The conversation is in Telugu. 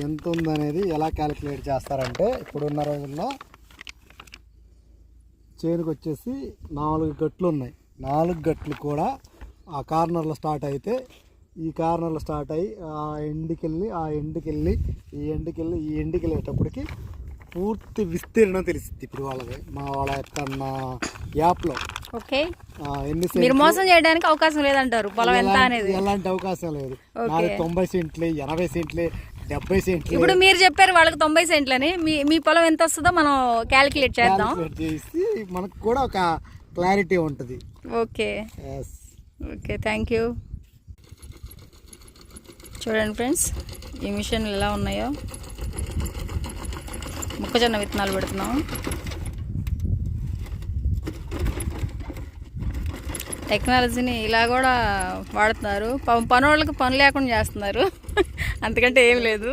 ఎంత ఉందనేది ఎలా క్యాలిక్యులేట్ చేస్తారంటే, ఇప్పుడున్న రోజుల్లో చేనుకు వచ్చేసి 4 గట్లు ఉన్నాయి. 4 గట్లు కూడా ఆ కార్నర్లో స్టార్ట్ అయితే, ఈ కార్నర్లో స్టార్ట్ అయ్యి ఆ ఎండ్కెళ్ళి ఈ ఎండ్కి వెళ్ళేటప్పటికి పూర్తి విస్తీర్ణం తెలుస్తుంది ఇప్పుడు వాళ్ళకి, మా వాళ్ళ యొక్క యాప్లో. ఓకే, మీరు మోసం చేయడానికి అవకాశం లేదంటారు. పొలం ఎంత అనేది ఎలాంటి అవకాశం లేదు. 90 సెంట్లు, 80 సెంట్లు, 70 సెంట్లు. ఇప్పుడు మీరు చెప్పారు వాళ్ళకి 90 సెంట్లని, మీ పొలం ఎంత వస్తుందో మనం క్యాలిక్యులేట్ చేద్దాం. చేసి మనకు కూడా ఒక క్లారిటీ ఉంటుంది. Okay okay, thank you. చూడండి ఫ్రెండ్స్, ఈ మిషన్ ఎలా ఉన్నాయో. మొక్కజొన్న విత్తనాలు పెడుతున్నాం. టెక్నాలజీని ఇలా కూడా వాడుతున్నారు. పనోళ్ళకి పని లేకుండా చేస్తున్నారు, అంతకంటే ఏం లేదు.